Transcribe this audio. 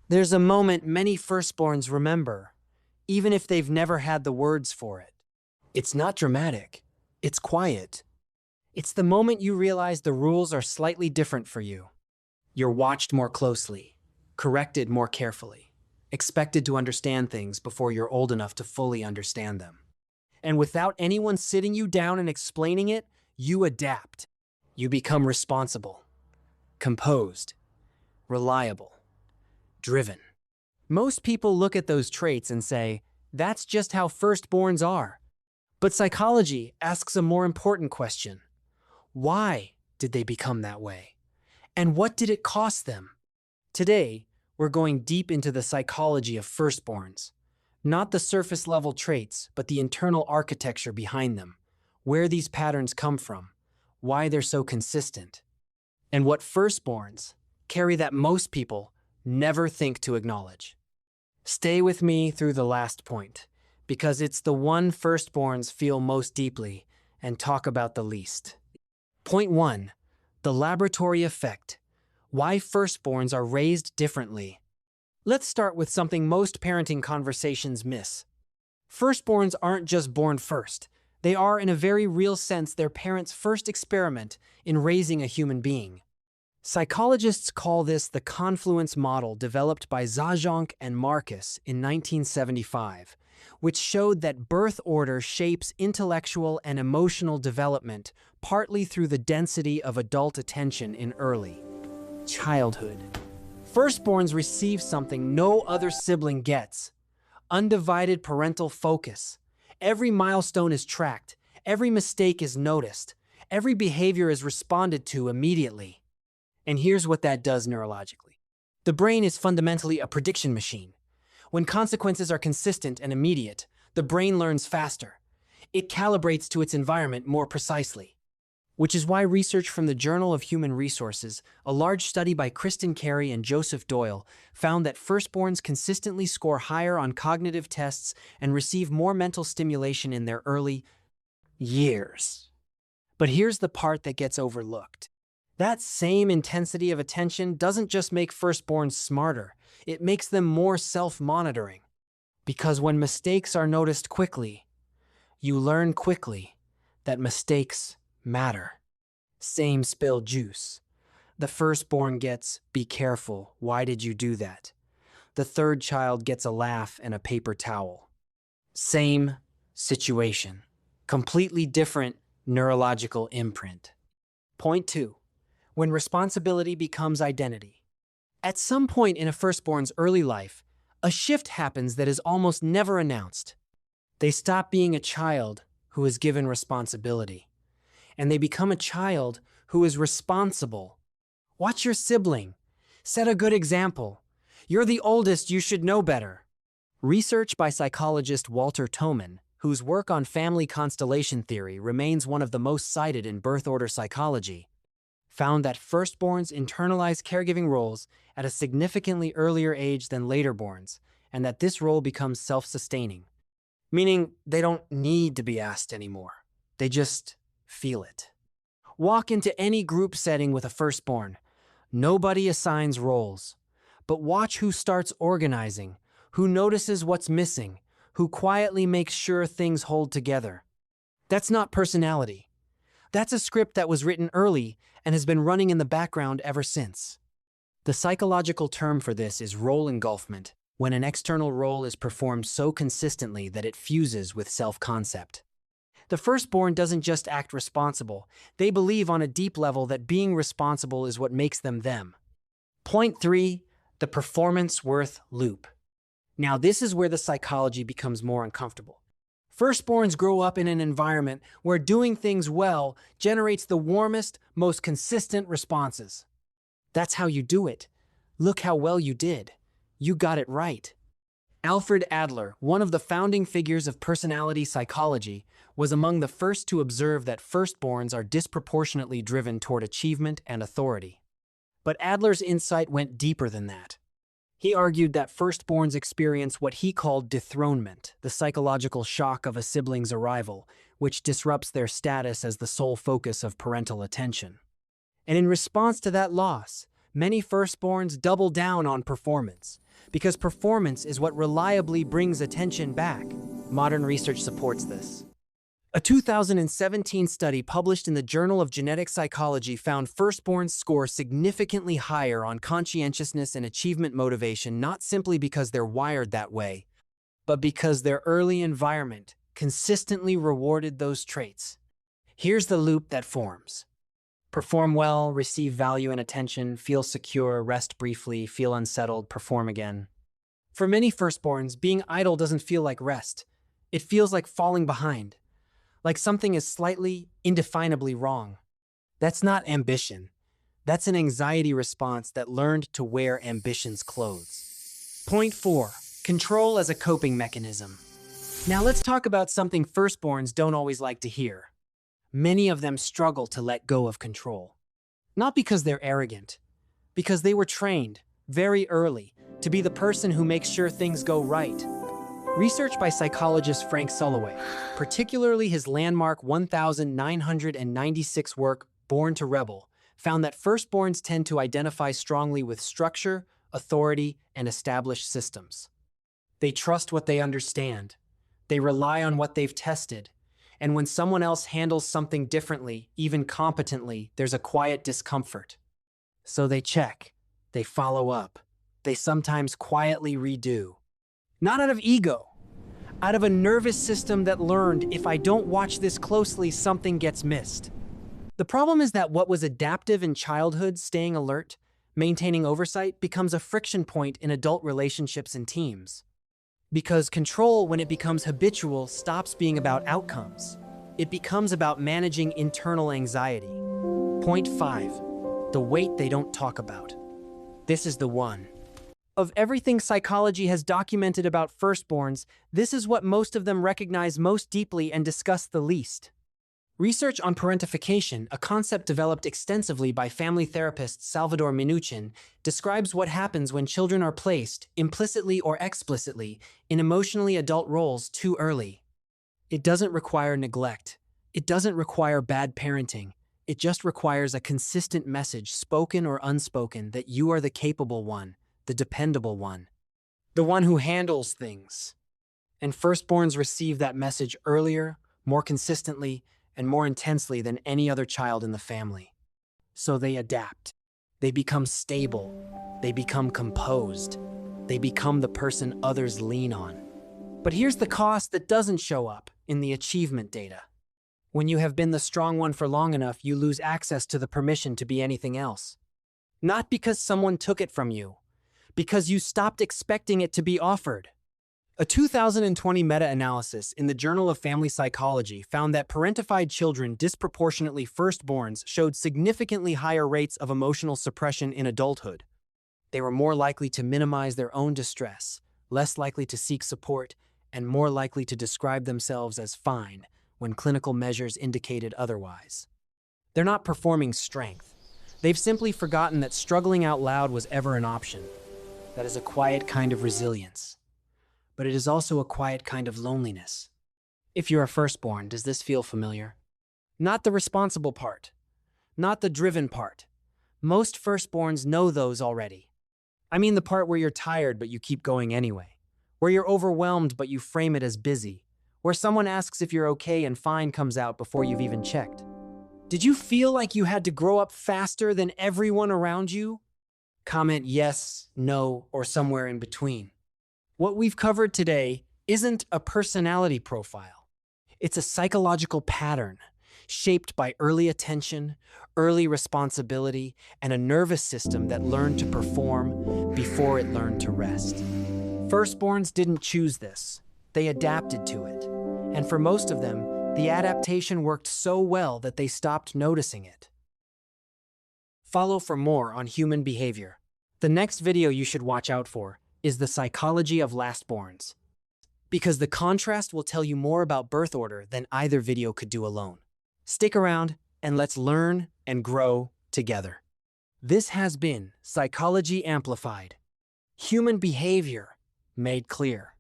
There's a moment many firstborns remember, even if they've never had the words for it. It's not dramatic. It's quiet. It's the moment you realize the rules are slightly different for you. You're watched more closely, corrected more carefully, expected to understand things before you're old enough to fully understand them. And without anyone sitting you down and explaining it, you adapt. You become responsible, composed, reliable, driven. Most people look at those traits and say, that's just how firstborns are. But psychology asks a more important question. Why did they become that way? And what did it cost them? Today, we're going deep into the psychology of firstborns. Not the surface-level traits, but the internal architecture behind them, where these patterns come from, why they're so consistent, and what firstborns carry that most people never think to acknowledge. Stay with me through the last point, because it's the one firstborns feel most deeply and talk about the least. Point 1. The laboratory effect. Why firstborns are raised differently. Let's start with something most parenting conversations miss. Firstborns aren't just born first. They are, in a very real sense, their parents' first experiment in raising a human being. Psychologists call this the confluence model developed by Zajonc and Marcus in 1975, which showed that birth order shapes intellectual and emotional development partly through the density of adult attention in early childhood. Firstborns receive something no other sibling gets: undivided parental focus. Every milestone is tracked, every mistake is noticed, every behavior is responded to immediately. And here's what that does neurologically. The brain is fundamentally a prediction machine. When consequences are consistent and immediate, the brain learns faster. It calibrates to its environment more precisely. Which is why research from the Journal of Human Resources, a large study by Kristen Carey and Joseph Doyle, found that firstborns consistently score higher on cognitive tests and receive more mental stimulation in their early years. But here's the part that gets overlooked. That same intensity of attention doesn't just make firstborns smarter, it makes them more self-monitoring. Because when mistakes are noticed quickly, you learn quickly that mistakes matter. Same spilled juice. The firstborn gets, "Be careful, why did you do that?" The third child gets a laugh and a paper towel. Same situation. Completely different neurological imprint. Point 2. When responsibility becomes identity. At some point in a firstborn's early life, a shift happens that is almost never announced. They stop being a child who is given responsibility, and they become a child who is responsible. Watch your sibling. Set a good example. You're the oldest, you should know better. Research by psychologist Walter Toman, whose work on family constellation theory remains one of the most cited in birth order psychology, found that firstborns internalize caregiving roles at a significantly earlier age than laterborns, and that this role becomes self-sustaining, meaning they don't need to be asked anymore. They just feel it. Walk into any group setting with a firstborn. Nobody assigns roles, but watch who starts organizing, who notices what's missing, who quietly makes sure things hold together. That's not personality. That's a script that was written early and has been running in the background ever since. The psychological term for this is role engulfment, when an external role is performed so consistently that it fuses with self-concept. The firstborn doesn't just act responsible, they believe on a deep level that being responsible is what makes them them. Point 3, the performance worth loop. Now this is where the psychology becomes more uncomfortable. Firstborns grow up in an environment where doing things well generates the warmest, most consistent responses. That's how you do it. Look how well you did. You got it right. Alfred Adler, one of the founding figures of personality psychology, was among the first to observe that firstborns are disproportionately driven toward achievement and authority. But Adler's insight went deeper than that. He argued that firstborns experience what he called dethronement, the psychological shock of a sibling's arrival, which disrupts their status as the sole focus of parental attention. And in response to that loss, Many firstborns double down on performance, because performance is what reliably brings attention back. Modern research supports this. A 2017 study published in the Journal of Genetic Psychology found firstborns score significantly higher on conscientiousness and achievement motivation, not simply because they're wired that way, but because their early environment consistently rewarded those traits. Here's the loop that forms. Perform well, receive value and attention, feel secure, rest briefly, feel unsettled, perform again. For many firstborns, being idle doesn't feel like rest. It feels like falling behind, like something is slightly, indefinably wrong. That's not ambition. That's an anxiety response that learned to wear ambition's clothes. Point 4. Control as a coping mechanism. Now let's talk about something firstborns don't always like to hear. Many of them struggle to let go of control. Not because they're arrogant, because they were trained, very early, to be the person who makes sure things go right. Research by psychologist Frank Sulloway, particularly his landmark 1996 work, Born to Rebel, found that firstborns tend to identify strongly with structure, authority, and established systems. They trust what they understand. They rely on what they've tested. And when someone else handles something differently, even competently, there's a quiet discomfort. So they check, they follow up, they sometimes quietly redo. Not out of ego, out of a nervous system that learned if I don't watch this closely, something gets missed. The problem is that what was adaptive in childhood, staying alert, maintaining oversight, becomes a friction point in adult relationships and teams. Because control, when it becomes habitual, stops being about outcomes. It becomes about managing internal anxiety. Point 5. The weight they don't talk about. This is the one. Of everything psychology has documented about firstborns, this is what most of them recognize most deeply and discuss the least. Research on parentification, a concept developed extensively by family therapist Salvador Minuchin, describes what happens when children are placed, implicitly or explicitly, in emotionally adult roles too early. It doesn't require neglect. It doesn't require bad parenting. It just requires a consistent message, spoken or unspoken, that you are the capable one, the dependable one, the one who handles things. And firstborns receive that message earlier, more consistently, and more intensely than any other child in the family. So they adapt. They become stable. They become composed. They become the person others lean on. But here's the cost that doesn't show up in the achievement data. When you have been the strong one for long enough, you lose access to the permission to be anything else. Not because someone took it from you, because you stopped expecting it to be offered. A 2020 meta-analysis in the Journal of Family Psychology found that parentified children, disproportionately firstborns, showed significantly higher rates of emotional suppression in adulthood. They were more likely to minimize their own distress, less likely to seek support, and more likely to describe themselves as fine when clinical measures indicated otherwise. They're not performing strength. They've simply forgotten that struggling out loud was ever an option. That is a quiet kind of resilience. But it is also a quiet kind of loneliness. If you're a firstborn, does this feel familiar? Not the responsible part. Not the driven part. Most firstborns know those already. I mean the part where you're tired but you keep going anyway. Where you're overwhelmed but you frame it as busy. Where someone asks if you're okay and fine comes out before you've even checked. Did you feel like you had to grow up faster than everyone around you? Comment yes, no, or somewhere in between. What we've covered today isn't a personality profile. It's a psychological pattern shaped by early attention, early responsibility, and a nervous system that learned to perform before it learned to rest. Firstborns didn't choose this. They adapted to it. And for most of them, the adaptation worked so well that they stopped noticing it. Follow for more on human behavior. The next video you should watch out for is the psychology of lastborns, because the contrast will tell you more about birth order than either video could do alone. Stick around and let's learn and grow together. This has been Psychology Amplified, human behavior made clear.